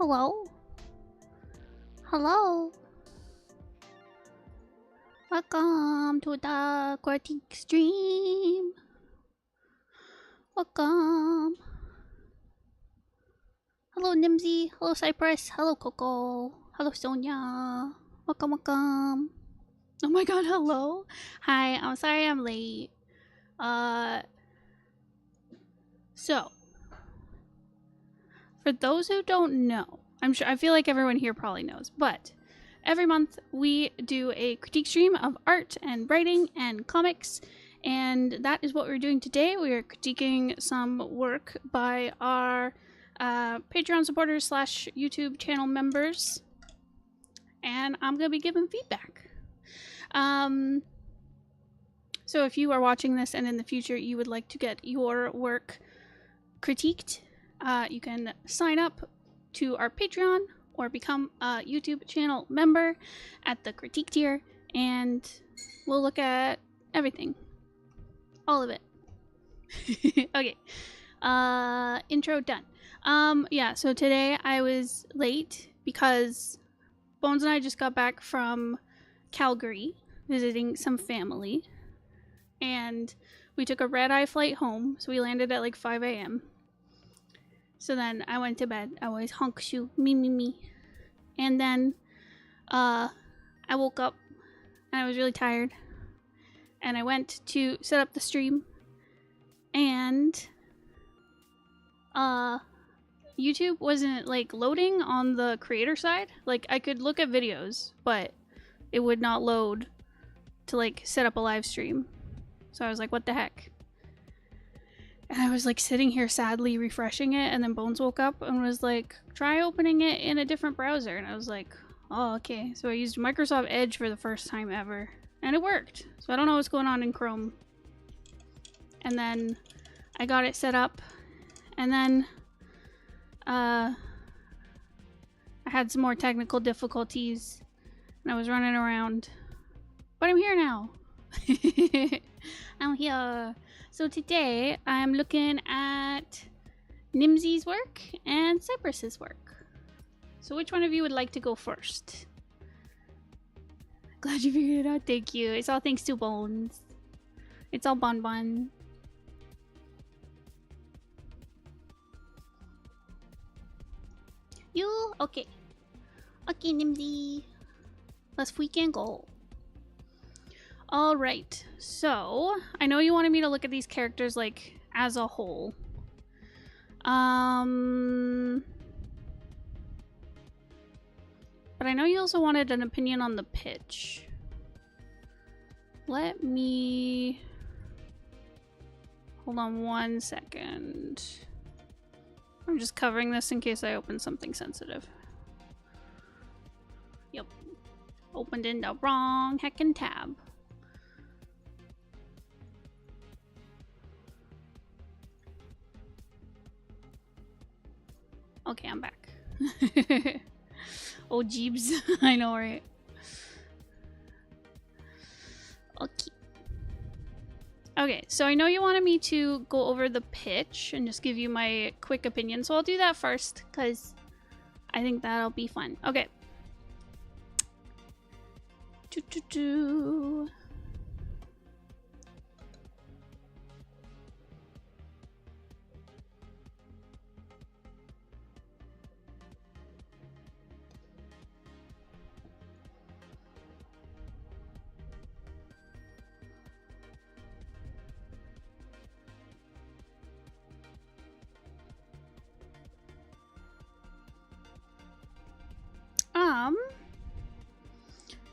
Hello? Hello? Welcome to the critique stream. Welcome. Hello, Nymzey. Hello, Cypress. Hello, Coco. Hello, Sonia. Welcome, welcome. Oh my god, hello. Hi, I'm sorry I'm late. So, for those who don't know, I feel like everyone here probably knows, but every month we do a critique stream of art and writing and comics, and that is what we're doing today. We are critiquing some work by our Patreon supporters / YouTube channel members, and I'm gonna be giving feedback. So if you are watching this and in the future you would like to get your work critiqued, you can sign up to our Patreon or become a YouTube channel member at the critique tier, and we'll look at everything. All of it. Okay. Intro done. Yeah, so today I was late because Bones and I just got back from Calgary visiting some family, and we took a red-eye flight home, so we landed at like 5 a.m. So then I went to bed. I was honk shoe, me. And then I woke up and I was really tired. And I went to set up the stream, and YouTube wasn't like loading on the creator side. Like I could look at videos, but it would not load to like set up a live stream. So I was like, what the heck? And I was like sitting here sadly refreshing it, and then Bones woke up and was like, try opening it in a different browser. And I was like, oh, okay. So I used Microsoft Edge for the first time ever, and it worked. So I don't know what's going on in Chrome. And then I got it set up, and then I had some more technical difficulties, and I was running around. But I'm here now. I'm here. So today I'm looking at Nymzey's work and Cypress's work. So which one of you would like to go first? Glad you figured it out. Thank you. It's all thanks to Bones. It's all Bon. You? Okay. Okay, Nymzey. Let's freaking go. Alright, so I know you wanted me to look at these characters like as a whole. But I know you also wanted an opinion on the pitch. Let me... Hold on 1 second. I'm just covering this in case I open something sensitive. Yep. Opened in the wrong heckin' tab. Okay, I'm back. Oh, jeebs. I know, right? Okay. Okay, so I know you wanted me to go over the pitch and just give you my quick opinion, so I'll do that first, because I think that'll be fun. Okay.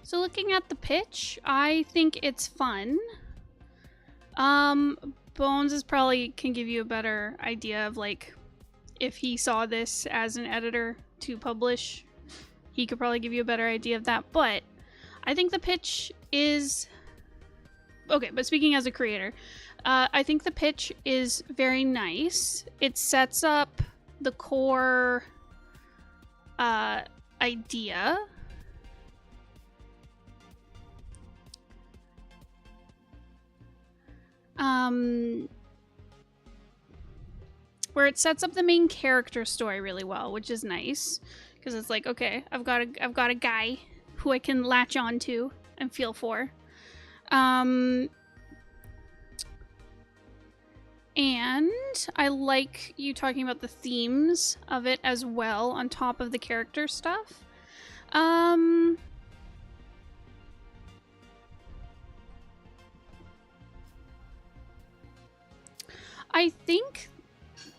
So looking at the pitch, I think it's fun. Bones is probably can give you a better idea of like if he saw this as an editor to publish, he could probably give you a better idea of that. But I think the pitch is okay. But speaking as a creator, I think the pitch is very nice. It sets up the core idea. where it sets up the main character story really well, which is nice because it's like, okay, I've got a guy who I can latch on to and feel for. And I like you talking about the themes of it as well on top of the character stuff. I think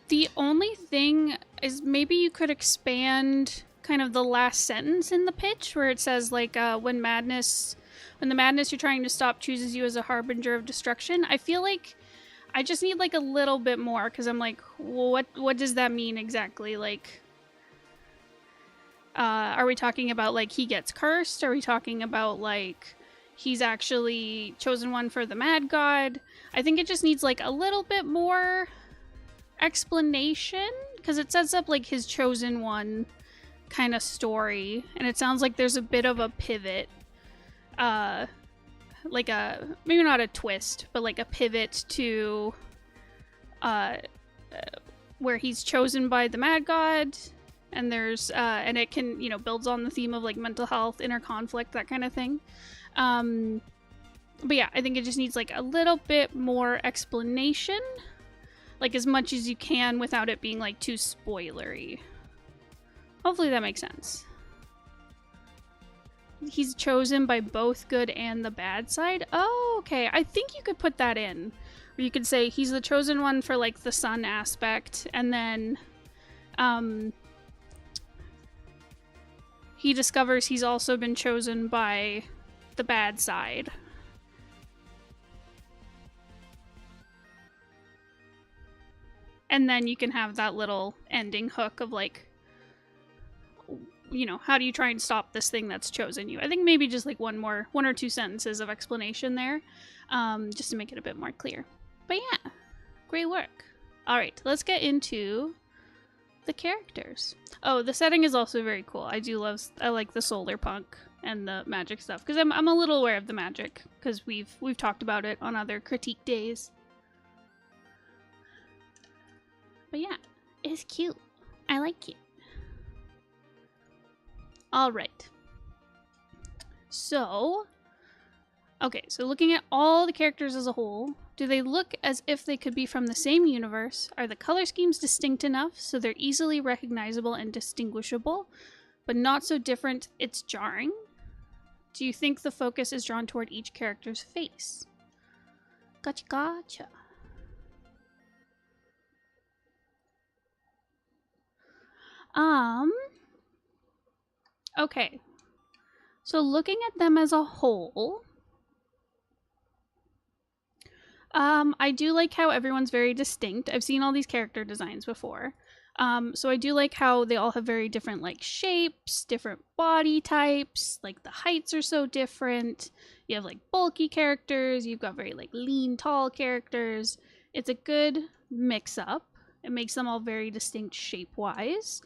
the only thing is maybe you could expand kind of the last sentence in the pitch where it says like when the madness you're trying to stop chooses you as a harbinger of destruction. I feel like I just need like a little bit more because I'm like, what does that mean exactly? Like, are we talking about like he gets cursed? Are we talking about like he's actually chosen one for the mad god? I think it just needs like a little bit more explanation because it sets up like his chosen one kind of story, and it sounds like there's a bit of a pivot, like a maybe not a twist, but like a pivot to where he's chosen by the mad god, and there's and it can, you know, builds on the theme of like mental health, inner conflict, that kind of thing. But yeah, I think it just needs like a little bit more explanation, like as much as you can without it being like too spoilery. Hopefully that makes sense. He's chosen by both good and the bad side. Oh, okay. I think you could put that in. Or you could say he's the chosen one for like the sun aspect, and then he discovers he's also been chosen by the bad side. And then you can have that little ending hook of like, you know, how do you try and stop this thing that's chosen you? I think maybe just like one or two sentences of explanation there, just to make it a bit more clear. But yeah, great work. All right, let's get into the characters. Oh, the setting is also very cool. I like the solar punk and the magic stuff because I'm a little aware of the magic because we've talked about it on other critique days. But yeah, it's cute. I like it. All right. So, okay, so looking at all the characters as a whole, do they look as if they could be from the same universe? Are the color schemes distinct enough so they're easily recognizable and distinguishable, but not so different it's jarring? Do you think the focus is drawn toward each character's face? Gotcha, gotcha. Okay. So looking at them as a whole, I do like how everyone's very distinct. I've seen all these character designs before. So I do like how they all have very different like shapes, different body types, like the heights are so different. You have like bulky characters, you've got very like lean, tall characters. It's a good mix up. It makes them all very distinct shape-wise.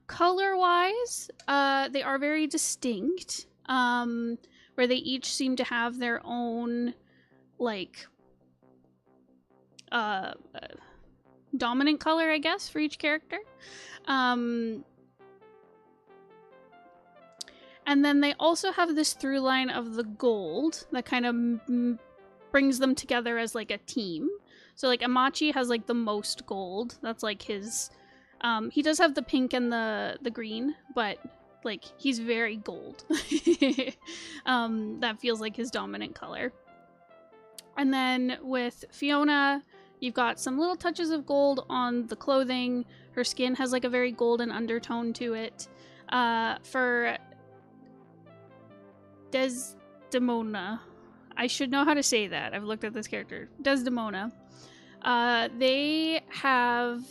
Color-wise, they are very distinct, where they each seem to have their own, like, dominant color, I guess, for each character. And then they also have this through line of the gold that kind of brings them together as, like, a team. So, like, Amachi has, like, the most gold. That's, like, his... he does have the pink and the green, but like he's very gold. That feels like his dominant color. And then with Fiona, you've got some little touches of gold on the clothing. Her skin has like a very golden undertone to it. For Desdemona, I should know how to say that. I've looked at this character. Desdemona. They have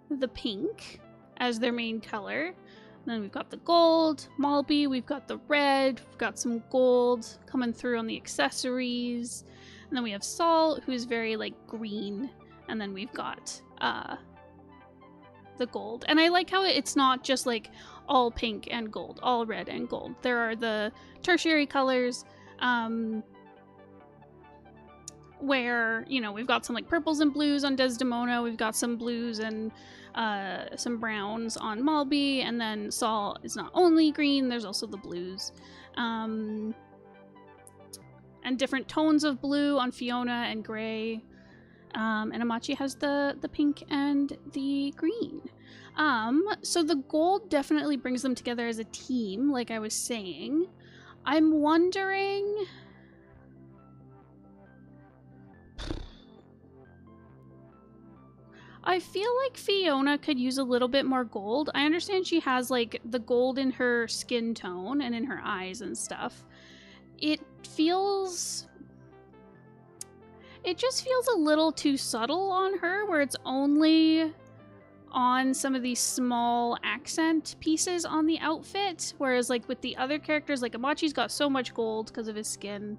the pink as their main color. And then we've got the gold. Malby, we've got the red. We've got some gold coming through on the accessories. And then we have Saul, who's very like green. And then we've got the gold. And I like how it's not just like all pink and gold, all red and gold. There are the tertiary colors. where, you know, we've got some like purples and blues on Desdemona, we've got some blues and some browns on Malby, and then Saul is not only green, there's also the blues. And different tones of blue on Fiona and gray. And Amachi has the pink and the green. So the gold definitely brings them together as a team, like I was saying. I'm wondering... I feel like Fiona could use a little bit more gold. I understand she has like the gold in her skin tone and in her eyes and stuff. It just feels a little too subtle on her, where it's only on some of these small accent pieces on the outfit, whereas like with the other characters, like Amachi's got so much gold because of his skin.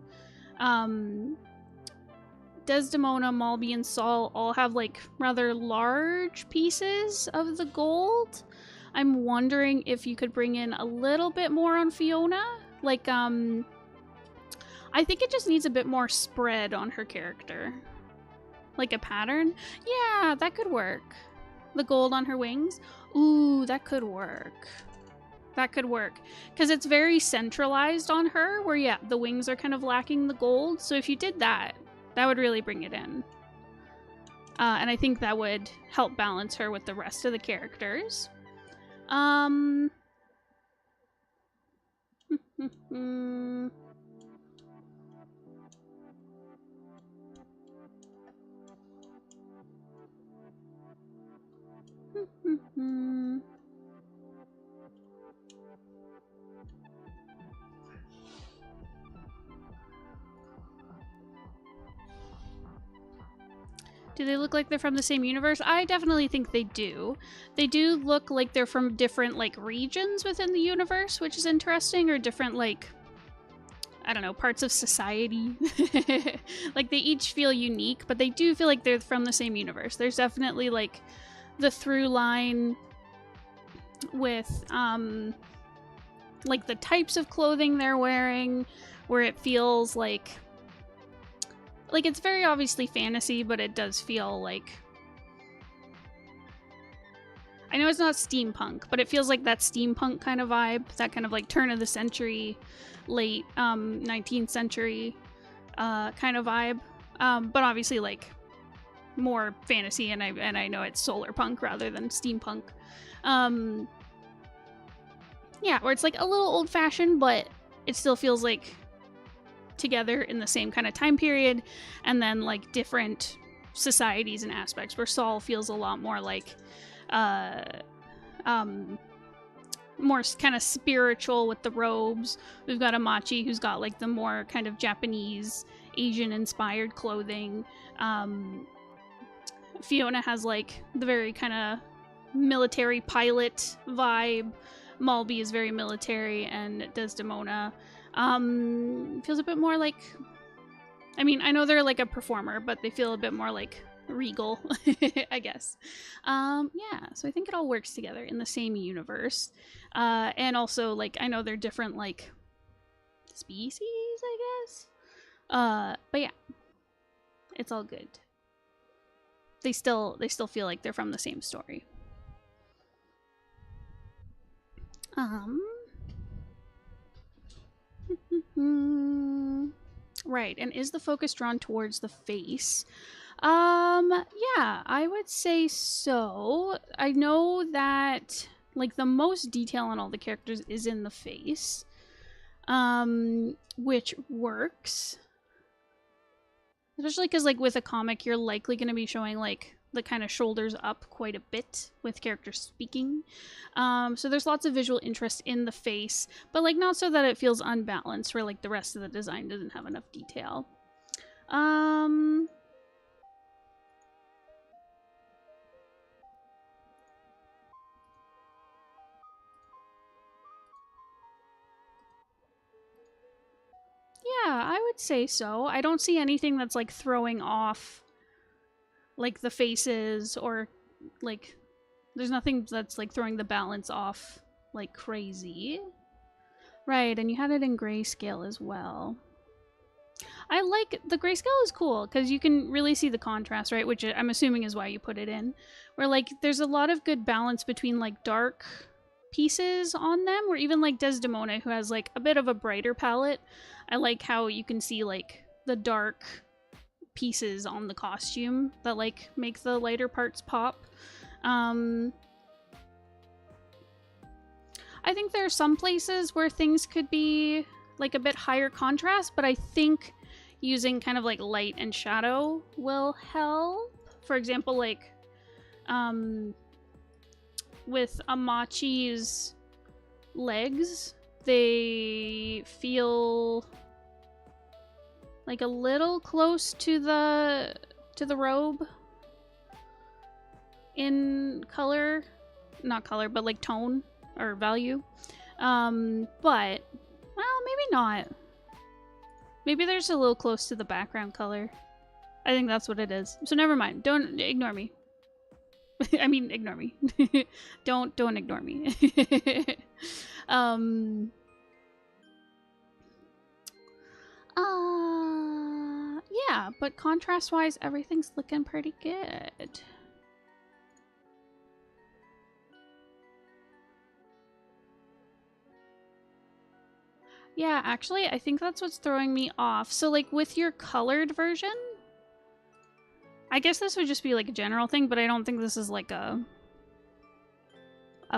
Desdemona, Malby, and Saul all have like rather large pieces of the gold. I'm wondering if you could bring in a little bit more on Fiona. Like, I think it just needs a bit more spread on her character. Like a pattern. Yeah, that could work. The gold on her wings. Ooh, that could work. That could work. Because it's very centralized on her, where, yeah, the wings are kind of lacking the gold. So if you did that, that would really bring it in. And I think that would help balance her with the rest of the characters. Do they look like they're from the same universe? I definitely think they do. They do look like they're from different, like, regions within the universe, which is interesting, or different, like, I don't know, parts of society. Like, they each feel unique, but they do feel like they're from the same universe. There's definitely, like, the through line with, like, the types of clothing they're wearing, where it feels like it's very obviously fantasy, but it does feel like... I know it's not steampunk, but it feels like that steampunk kind of vibe, that kind of like turn of the century, late 19th century kind of vibe. But obviously like more fantasy, and I know it's solar punk rather than steampunk. Yeah, where it's like a little old-fashioned, but it still feels like together in the same kind of time period, and then like different societies and aspects, where Saul feels a lot more like more kind of spiritual with the robes. We've got Amachi, who's got like the more kind of Japanese, Asian inspired clothing. Fiona has like the very kind of military pilot vibe. Malby is very military, and Desdemona feels a bit more like... I mean, I know they're like a performer, but they feel a bit more like regal, I guess. Yeah, so I think it all works together in the same universe. And also, like, I know they're different, like, species, I guess. But yeah, it's all good. They still feel like they're from the same story. Right, and is the focus drawn towards the face? Yeah, I would say so. I know that, like, the most detail on all the characters is in the face, which works. Especially because, like, with a comic, you're likely going to be showing, like, the kind of shoulders up quite a bit with characters speaking. So there's lots of visual interest in the face, but like not so that it feels unbalanced, where like the rest of the design doesn't have enough detail. Yeah, I would say so. I don't see anything that's like throwing off like the faces, or like there's nothing that's like throwing the balance off like crazy. Right, and you had it in grayscale as well. I like the grayscale is cool because you can really see the contrast, right? Which I'm assuming is why you put it in. Where like there's a lot of good balance between like dark pieces on them, or even like Desdemona, who has like a bit of a brighter palette. I like how you can see like the dark pieces on the costume that like make the lighter parts pop. I think there are some places where things could be like a bit higher contrast, but I think using kind of like light and shadow will help. For example, like with Amachi's legs, they feel like a little close to the robe in color, not color, but like tone or value. But well, maybe not. Maybe there's a little close to the background color. I think that's what it is. So never mind. Don't ignore me. I mean, ignore me. Don't ignore me. Yeah, but contrast-wise, everything's looking pretty good. Yeah, actually, I think that's what's throwing me off. So, like, with your colored version, I guess this would just be, like, a general thing, but I don't think this is, like, a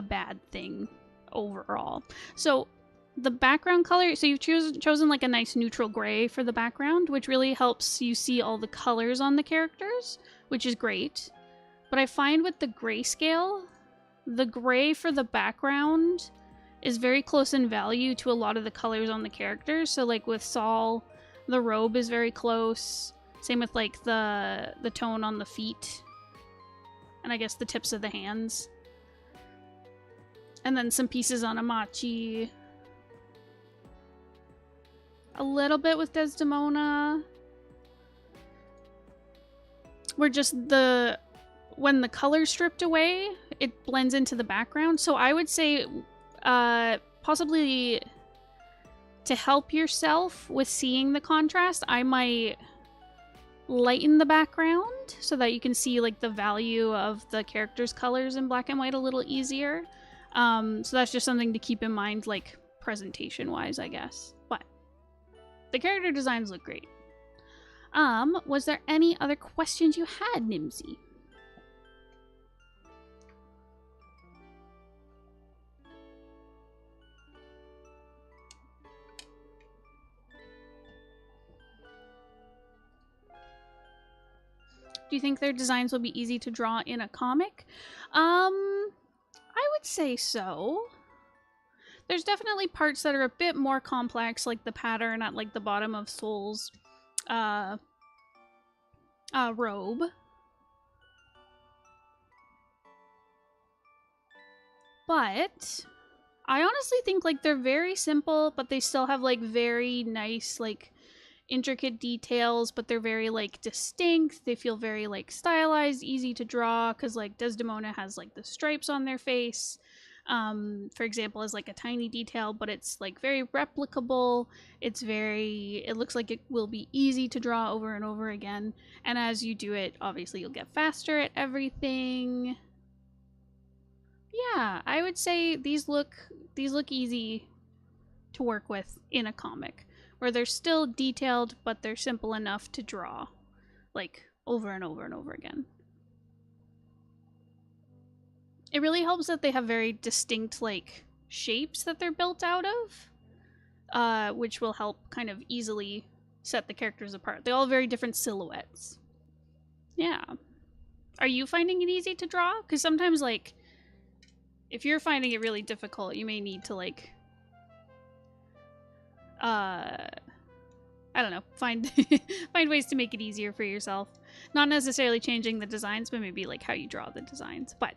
bad thing overall. So, the background color, so you've chosen, like, a nice neutral gray for the background, which really helps you see all the colors on the characters, which is great. But I find with the grayscale, the gray for the background is very close in value to a lot of the colors on the characters. So like with Saul, the robe is very close. Same with like the tone on the feet. And I guess the tips of the hands. And then some pieces on Amachi. A little bit with Desdemona. Where just when the color's stripped away, it blends into the background. So I would say possibly to help yourself with seeing the contrast, I might lighten the background so that you can see like the value of the characters' colors in black and white a little easier. So that's just something to keep in mind, like presentation wise, I guess. But the character designs look great. Was there any other questions you had, Nymzey? Do you think their designs will be easy to draw in a comic? I would say so. There's definitely parts that are a bit more complex, like the pattern at like the bottom of Soul's robe. But I honestly think like they're very simple, but they still have like very nice like intricate details, but they're very like distinct. They feel very like stylized, easy to draw, because like Desdemona has like the stripes on their face, for example, as like a tiny detail, but it's like very replicable. It looks like it will be easy to draw over and over again, and as you do it, obviously you'll get faster at everything. Yeah, I would say these look easy to work with in a comic, where they're still detailed, but they're simple enough to draw, like, over and over and over again. It really helps that they have very distinct, like, shapes that they're built out of, which will help kind of easily set the characters apart. They all have very different silhouettes. Yeah. Are you finding it easy to draw? Because sometimes, like, if you're finding it really difficult, you may need to, like, I don't know, find ways to make it easier for yourself. Not necessarily changing the designs, but maybe like how you draw the designs. But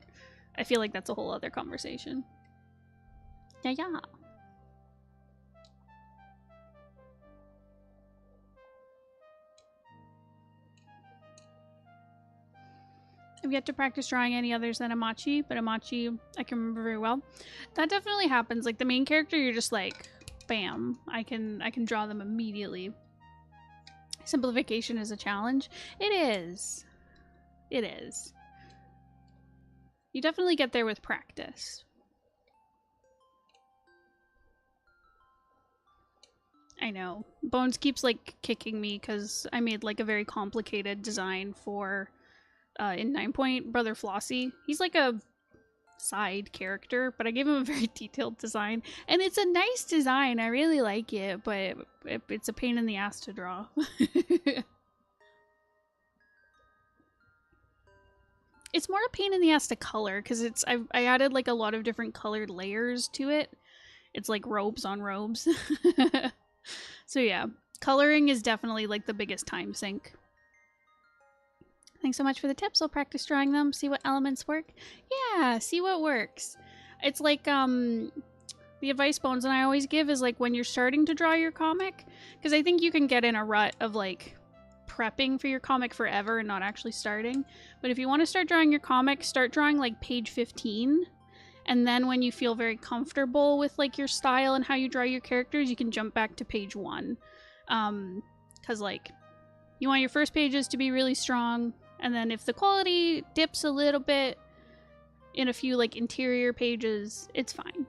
I feel like that's a whole other conversation. Yeah. I've yet to practice drawing any others than Amachi, but Amachi I can remember very well. That definitely happens. Like the main character, you're just like, bam, I can draw them immediately. Simplification is a challenge. It is. It is. You definitely get there with practice. I know. Bones keeps like kicking me because I made like a very complicated design for in 9 Point Brother Flossie. He's like a side character, but I gave him a very detailed design, and it's a nice design. I really like it, but it's a pain in the ass to draw. It's more a pain in the ass to color because I added like a lot of different colored layers to it. It's like robes on robes. So yeah, coloring is definitely like the biggest time sink. Thanks so much for the tips. I'll practice drawing them, see what elements work. Yeah, see what works. It's like the advice Bones and I always give is like when you're starting to draw your comic, because I think you can get in a rut of like prepping for your comic forever and not actually starting. But if you want to start drawing your comic, start drawing like page 15. And then when you feel very comfortable with like your style and how you draw your characters, you can jump back to page 1. Because like you want your first pages to be really strong. And then if the quality dips a little bit in a few like interior pages, it's fine.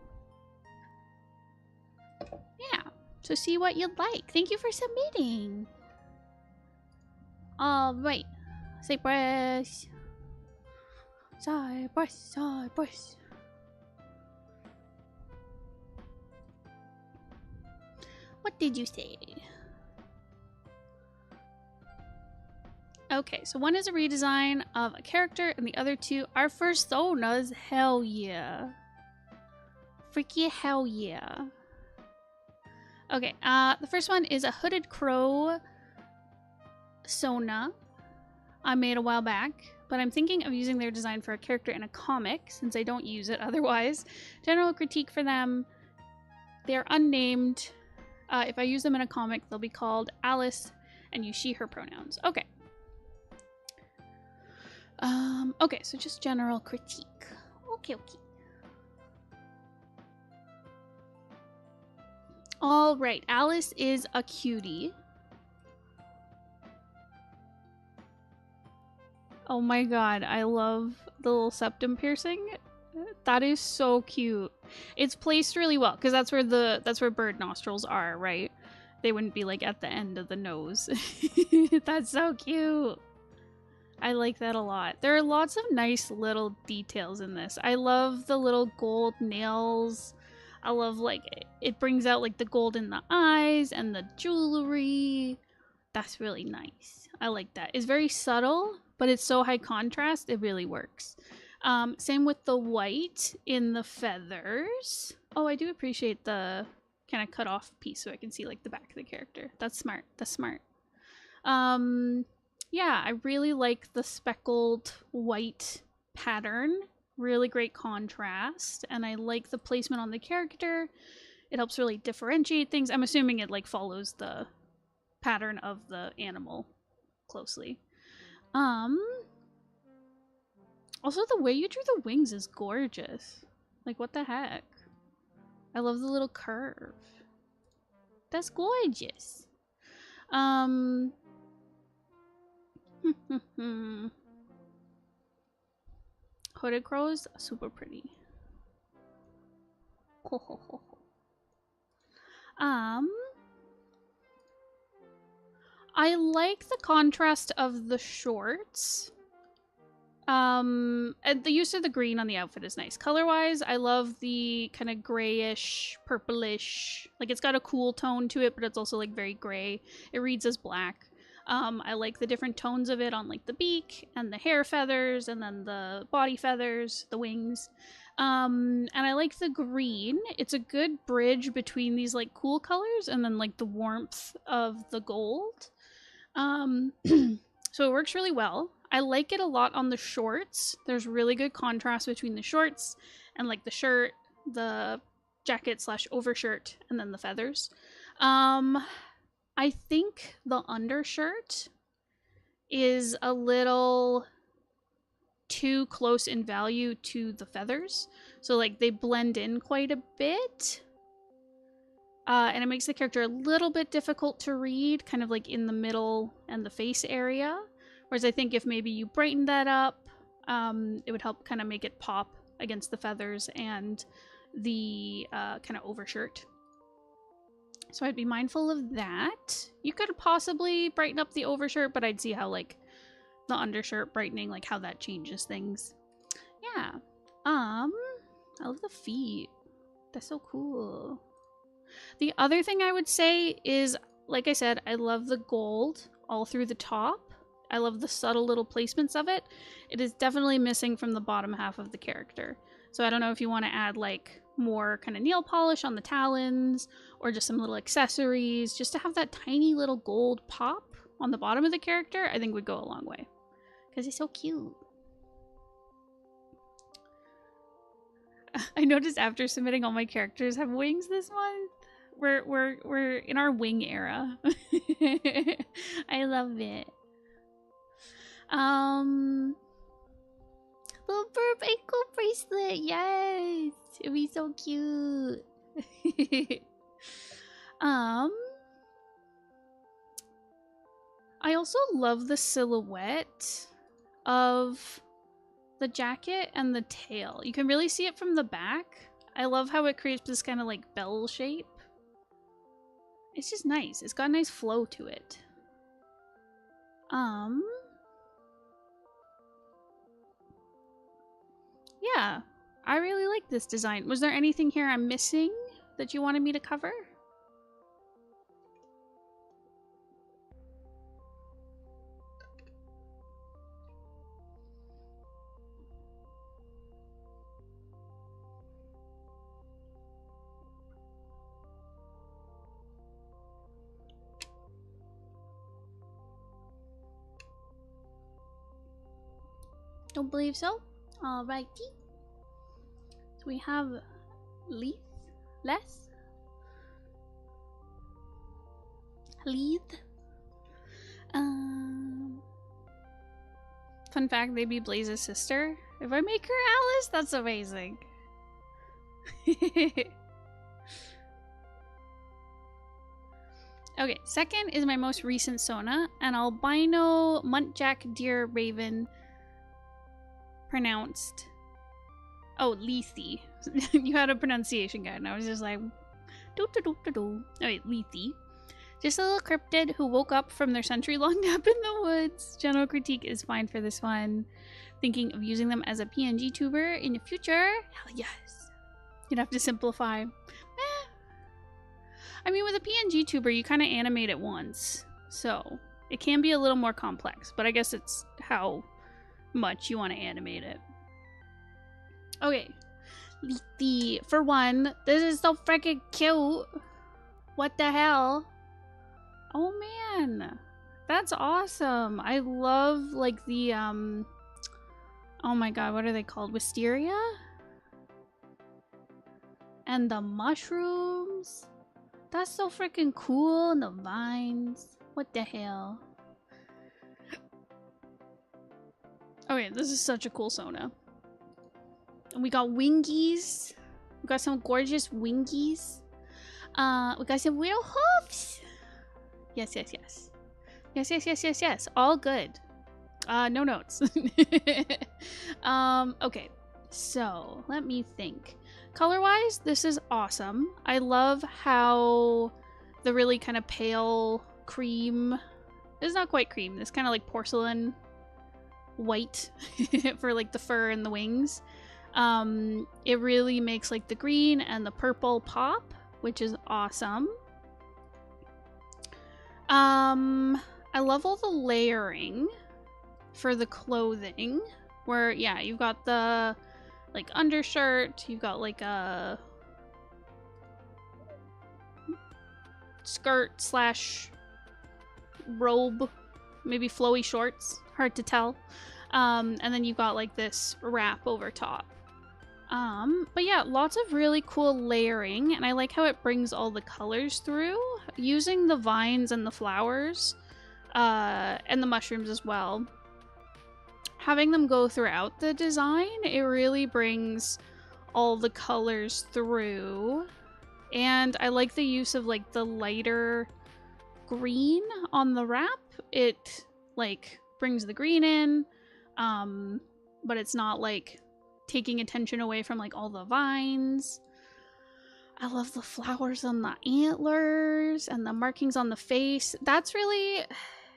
Yeah. So see what you'd like. Thank you for submitting. Alright. Cypress. Cypress. Cypress. What did you say? Okay, so one is a redesign of a character, and the other two are personas. Hell yeah. Freaky hell yeah. Okay, the first one is a hooded crow Sona I made a while back, but I'm thinking of using their design for a character in a comic since I don't use it otherwise. General critique for them. They're unnamed. If I use them in a comic, they'll be called Alice and use she, her pronouns. Okay. Okay, so just general critique. Okay. All right, Alice is a cutie. Oh my god, I love the little septum piercing. That is so cute. It's placed really well because that's where bird nostrils are, right? They wouldn't be like at the end of the nose. That's so cute. I like that a lot. There are lots of nice little details in this. I love the little gold nails. I love like it brings out like the gold in the eyes and the jewelry. That's really nice. I like that. It's very subtle, but it's so high contrast, it really works. Same with the white in the feathers. Oh, I do appreciate the kind of cut off piece so I can see like the back of the character. That's smart. That's smart. Yeah, I really like the speckled white pattern. Really great contrast. And I like the placement on the character. It helps really differentiate things. I'm assuming it like follows the pattern of the animal closely. Also, the way you drew the wings is gorgeous. Like, what the heck? I love the little curve. That's gorgeous. Hooded crows, super pretty. I like the contrast of the shorts. And the use of the green on the outfit is nice. Color-wise, I love the kind of grayish, purplish, like it's got a cool tone to it, but it's also like very gray. It reads as black. I like the different tones of it on like the beak and the hair feathers and then the body feathers, the wings. And I like the green. It's a good bridge between these like cool colors and then like the warmth of the gold. So it works really well. I like it a lot on the shorts. There's really good contrast between the shorts and like the shirt, the jacket slash overshirt, and then the feathers. I think the undershirt is a little too close in value to the feathers. So like they blend in quite a bit. And it makes the character a little bit difficult to read, kind of like in the middle and the face area. Whereas I think if maybe you brighten that up, it would help kind of make it pop against the feathers and the kind of overshirt. So I'd be mindful of that. You could possibly brighten up the overshirt, but I'd see how like the undershirt brightening, like how that changes things. Yeah. I love the feet. That's so cool. The other thing I would say is, like I said, I love the gold all through the top. I love the subtle little placements of it. It is definitely missing from the bottom half of the character. So I don't know if you want to add like more kind of nail polish on the talons or just some little accessories just to have that tiny little gold pop on the bottom of the character. I think would go a long way because it's so cute. I noticed after submitting all my characters have wings this month. We're in our wing era. I love it. Little burp ankle bracelet, yes! It'd be so cute. I also love the silhouette of the jacket and the tail. You can really see it from the back. I love how it creates this kind of like bell shape. It's just nice. It's got a nice flow to it. Yeah, I really like this design. Was there anything here I'm missing that you wanted me to cover? Don't believe so. Alrighty. So we have Leith. Fun fact, they'd be Blaze's sister. If I make her Alice, that's amazing. Okay, second is my most recent Sona, an albino muntjac deer raven, pronounced Lethe. You had a pronunciation guide and I was just like Lethe. Just a little cryptid who woke up from their century-long nap in the woods. General critique is fine for this one. Thinking of using them as a PNG tuber in the future? Hell yes. You'd have to simplify. I mean, with a PNG tuber, you kind of animate it once. So, it can be a little more complex, but I guess it's how much you want to animate it. Okay. For one, this is so freaking cute. What the hell? Oh man, that's awesome. I love like the oh my god, what are they called? Wisteria? And the mushrooms. That's so freaking cool. And the vines. What the hell? Okay, this is such a cool Sona. And we got wingies. We got some gorgeous wingies. We got some little hoofs. Yes. Yes. All good. No notes. Okay. So, let me think. Color-wise, this is awesome. I love how the really kind of pale cream... It's not quite cream. It's kind of like porcelain white for like the fur and the wings. It really makes like the green and the purple pop, which is awesome. I love all the layering for the clothing where, yeah, you've got the like undershirt, you've got like a skirt slash robe, maybe flowy shorts, hard to tell. And then you've got like this wrap over top. But yeah, lots of really cool layering, and I like how it brings all the colors through, using the vines and the flowers, and the mushrooms as well. Having them go throughout the design, it really brings all the colors through And I like the use of like the lighter green on the wrap. It like brings the green in, but it's not like taking attention away from like all the vines. I love the flowers on the antlers and the markings on the face. That's really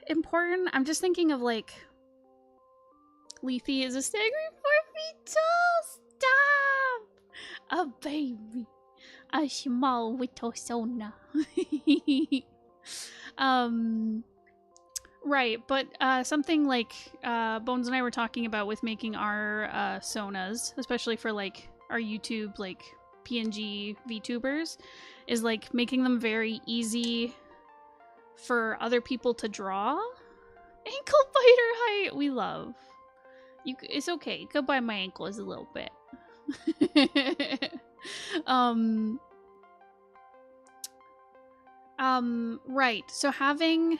important. I'm just thinking of like Leafy is a staggering 4 feet tall. Stop! A baby. A small little Sona. Right, but something like Bones and I were talking about with making our Sonas, especially for like our YouTube like PNG VTubers, is like making them very easy for other people to draw. Ankle biter height, we love. It's okay. You could bite my ankles a little bit. Right. So having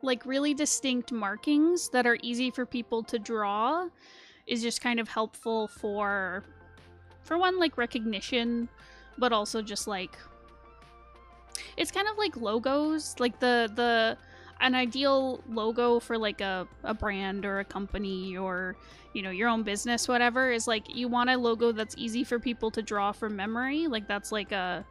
like really distinct markings that are easy for people to draw is just kind of helpful for one, like recognition, but also just like it's kind of like logos, like an ideal logo for like a brand or a company or, you know, your own business, whatever, is like you want a logo that's easy for people to draw from memory. Like that's like a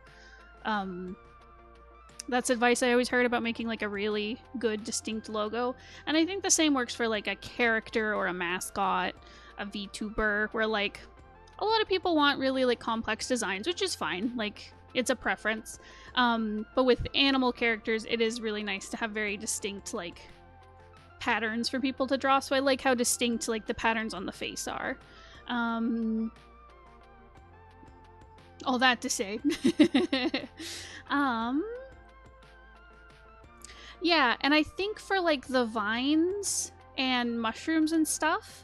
that's advice I always heard about making like a really good distinct logo. And I think the same works for like a character or a mascot, a VTuber, where like a lot of people want really like complex designs, which is fine. Like it's a preference. But with animal characters, it is really nice to have very distinct like patterns for people to draw. So I like how distinct like the patterns on the face are. All that to say. Yeah, and I think for like the vines and mushrooms and stuff,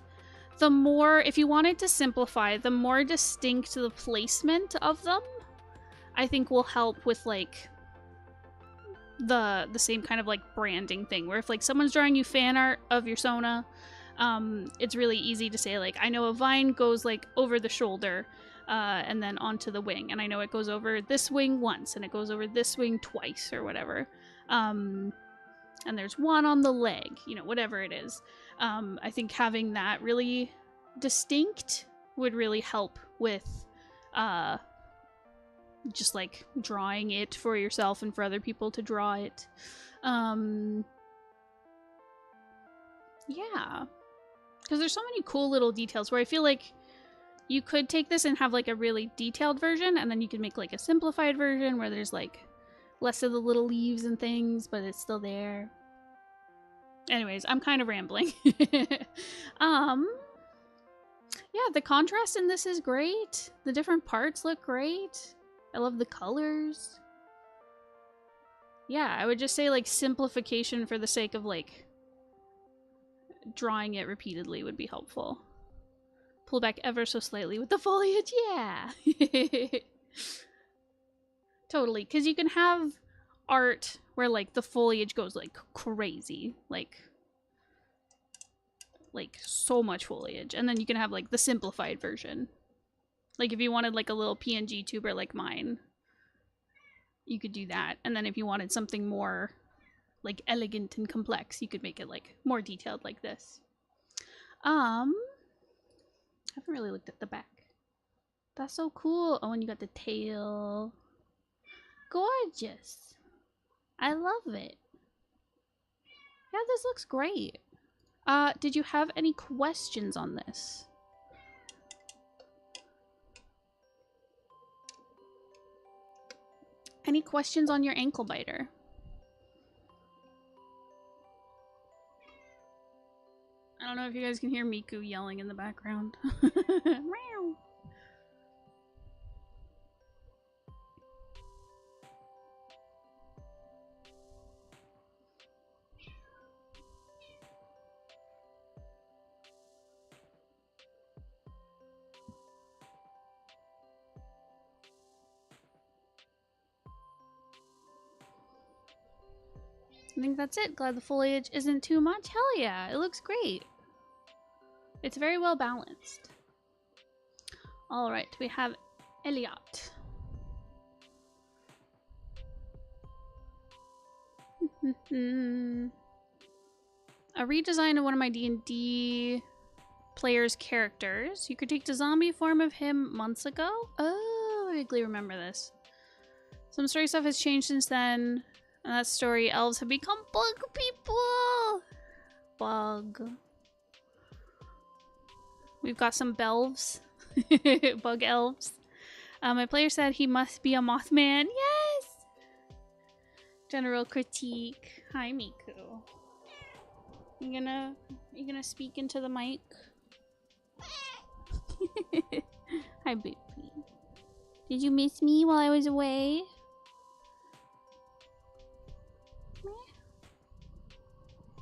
the more, if you wanted to simplify, the more distinct the placement of them, I think will help with like the same kind of like branding thing, where if like someone's drawing you fan art of your Sona, it's really easy to say like, I know a vine goes like over the shoulder and then onto the wing, and I know it goes over this wing once and it goes over this wing twice or whatever, and there's one on the leg, you know, whatever it is. I think having that really distinct would really help with just like drawing it for yourself and for other people to draw it. Yeah, because there's so many cool little details where I feel like you could take this and have like a really detailed version, and then you could make like a simplified version where there's like less of the little leaves and things, but it's still there. Anyways, I'm kind of rambling. Yeah, the contrast in this is great. The different parts look great. I love the colors. Yeah, I would just say like simplification for the sake of like drawing it repeatedly would be helpful. Pull back ever so slightly with the foliage, yeah. Totally, because you can have art where like the foliage goes like crazy, like so much foliage, and then you can have like the simplified version. Like if you wanted like a little PNG tuber like mine, you could do that. And then if you wanted something more like elegant and complex, you could make it like more detailed like this. I haven't really looked at the back. That's so cool. Oh, and you got the tail. Gorgeous. I love it. Yeah, this looks great. Did you have any questions on this? Any questions on your ankle biter? I don't know if you guys can hear Miku yelling in the background. Meow. I think that's it. Glad the foliage isn't too much. Hell yeah, it looks great. It's very well balanced. All right, we have Elliot. A redesign of one of my D&D players' characters. You critiqued a zombie form of him months ago? Oh, I vaguely remember this. Some story stuff has changed since then. In that story, elves have become bug people! Bug. We've got some belves. Bug elves. My player said he must be a Mothman. Yes! General Critique. Hi, Miku. You gonna speak into the mic? Hi, baby. Did you miss me while I was away?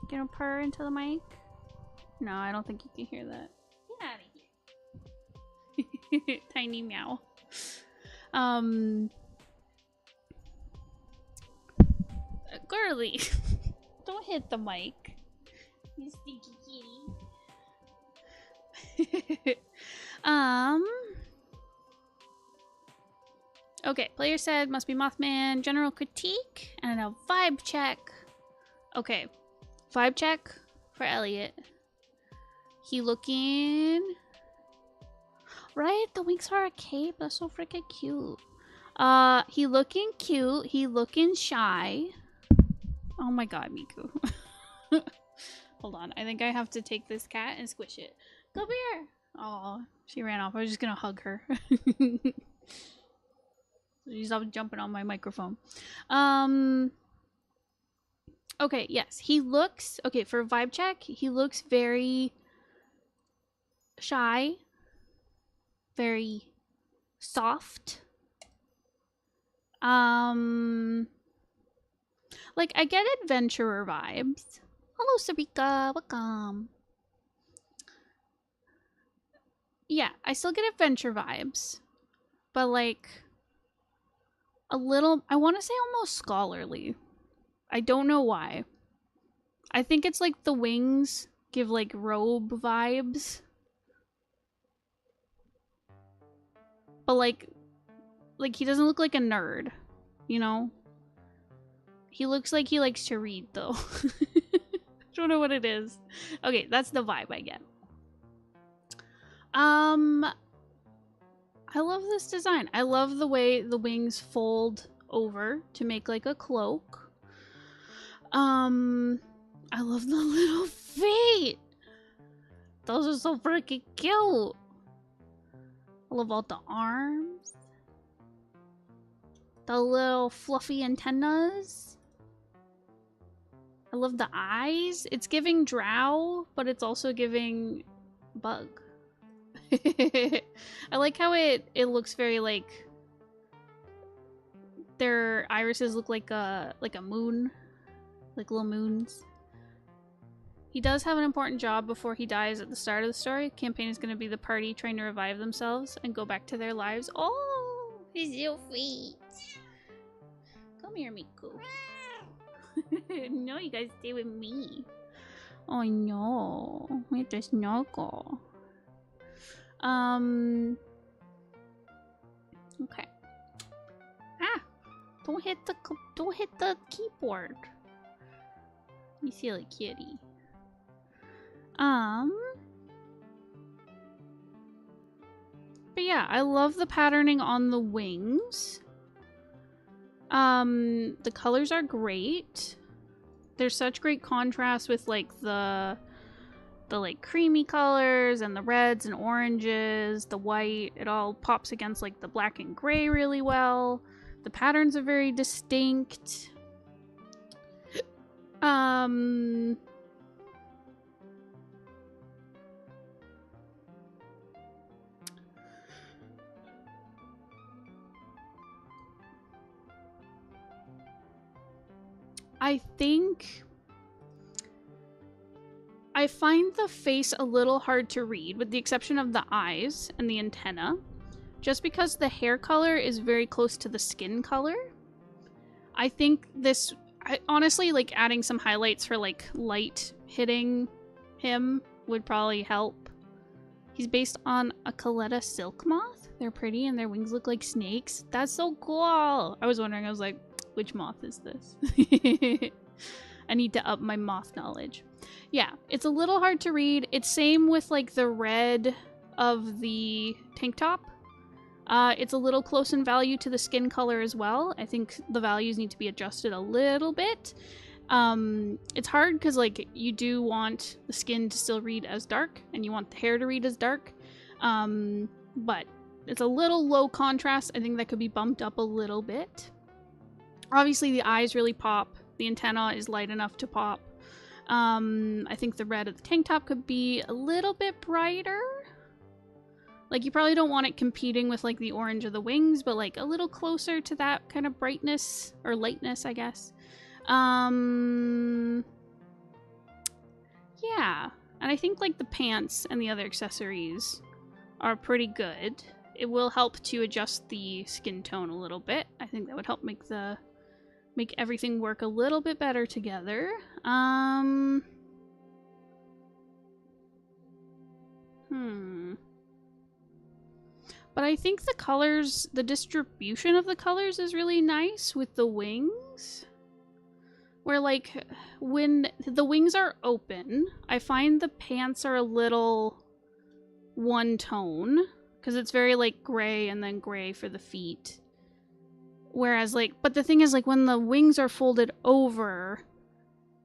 Gonna purr into the mic? No, I don't think you can hear that. Get out of here. Tiny meow. Girly. Don't hit the mic. You stinky kitty. Okay, player said must be Mothman. General Critique and a vibe check. Okay, vibe check for Elliot. He looking right. The wings are a cape. That's so freaking cute. He looking cute. He looking shy. Oh my god, Miku. Hold on. I think I have to take this cat and squish it. Come here. Oh, she ran off. I was just gonna hug her. She's up jumping on my microphone. Okay, yes. He looks... Okay, for a vibe check, he looks very shy. Very soft. Like, I get adventurer vibes. Hello, Sarika. Welcome. Yeah, I still get adventure vibes. But, like, a little... I want to say almost scholarly. I don't know why. I think it's, like, the wings give, like, robe vibes. But, like, he doesn't look like a nerd. You know? He looks like he likes to read, though. I don't know what it is. Okay, that's the vibe I get. I love this design. I love the way the wings fold over to make like a cloak. I love the little feet. Those are so freaking cute. I love all the arms. The little fluffy antennas. I love the eyes. It's giving drow, but it's also giving bug. I like how it looks very like their irises look like a moon, like little moons. He does have an important job before he dies at the start of the story. The campaign is going to be the party trying to revive themselves and go back to their lives. Oh, his little feet. Come here, Miku. No, you guys stay with me. Oh no, we have to snuggle. Okay. Ah! Don't hit the keyboard. You silly kitty. But yeah, I love the patterning on the wings. The colors are great. There's such great contrast with like the like creamy colors and the reds and oranges, the white. It all pops against like the black and gray really well. The patterns are very distinct. I find the face a little hard to read, with the exception of the eyes and the antenna, just because the hair color is very close to the skin color. I think this, honestly, like adding some highlights for like light hitting him would probably help. He's based on a Coletta silk moth. They're pretty and their wings look like snakes. That's so cool. I was wondering, I was like, which moth is this? I need to up my moth knowledge. Yeah, it's a little hard to read. It's same with like the red of the tank top. It's a little close in value to the skin color as well. I think the values need to be adjusted a little bit. It's hard because like you do want the skin to still read as dark and you want the hair to read as dark. But it's a little low contrast. I think that could be bumped up a little bit. Obviously the eyes really pop. The antenna is light enough to pop. I think the red of the tank top could be a little bit brighter. Like, you probably don't want it competing with, like, the orange of the wings, but, like, a little closer to that kind of brightness, or lightness, I guess. Yeah. And I think, like, the pants and the other accessories are pretty good. It will help to adjust the skin tone a little bit. I think that would help make everything work a little bit better together. But I think the colors, the distribution of the colors is really nice with the wings. Where, like, when the wings are open, I find the pants are a little one tone. Because it's very, like, gray and then gray for the feet. Whereas, like, but the thing is, like, when the wings are folded over,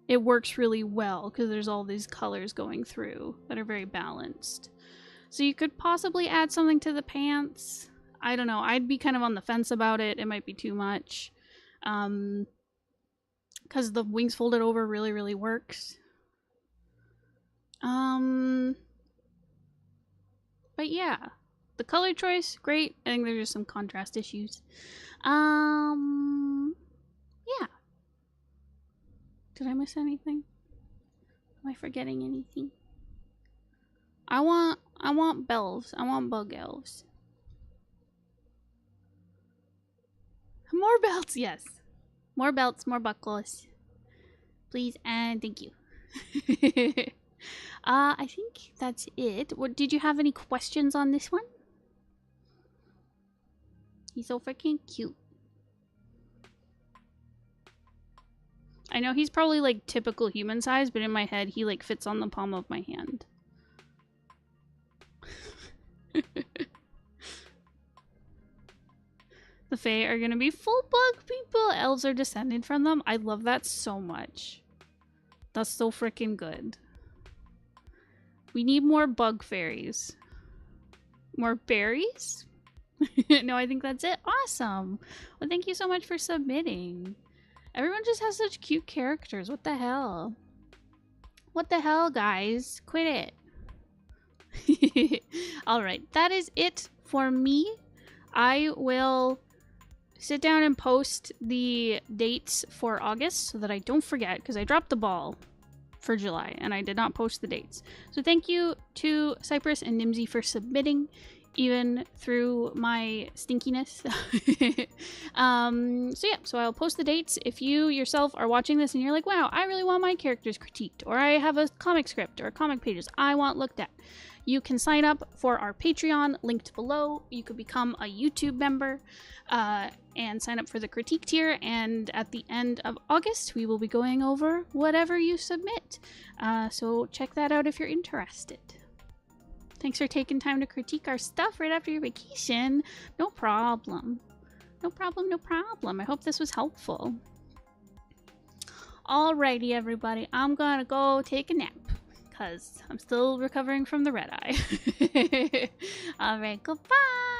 it works really well. Because there's all these colors going through that are very balanced. So you could possibly add something to the pants. I don't know. I'd be kind of on the fence about it. It might be too much. Because the wings folded over really, really works. But yeah. The color choice, great. I think there's just some contrast issues. Yeah. Did I miss anything? Am I forgetting anything? I want bells. I want bug elves. More belts, yes. More belts, more buckles. Please and thank you. I think that's it. What, did you have any questions on this one? He's so freaking cute. I know he's probably like typical human size, but in my head he like fits on the palm of my hand. The Fae are gonna be full bug people. Elves are descended from them. I love that so much. That's so freaking good. We need more bug fairies. More berries? No, I think that's it. Awesome. Well, thank you so much for submitting. Everyone just has such cute characters. What the hell? What the hell, guys? Quit it. Alright, that is it for me. I will sit down and post the dates for August so that I don't forget, because I dropped the ball for July and I did not post the dates. So thank you to Cypress and Nymzey for submitting, even through my stinkiness. So I'll post the dates. If you yourself are watching this and you're like, wow, I really want my characters critiqued, or I have a comic script or comic pages I want looked at, you can sign up for our Patreon, linked below. You could become a YouTube member and sign up for the critique tier. And at the end of August, we will be going over whatever you submit. So check that out if you're interested. Thanks for taking time to critique our stuff right after your vacation. No problem. No problem, no problem. I hope this was helpful. Alrighty, everybody. I'm gonna go take a nap, because I'm still recovering from the red eye. Alright, goodbye!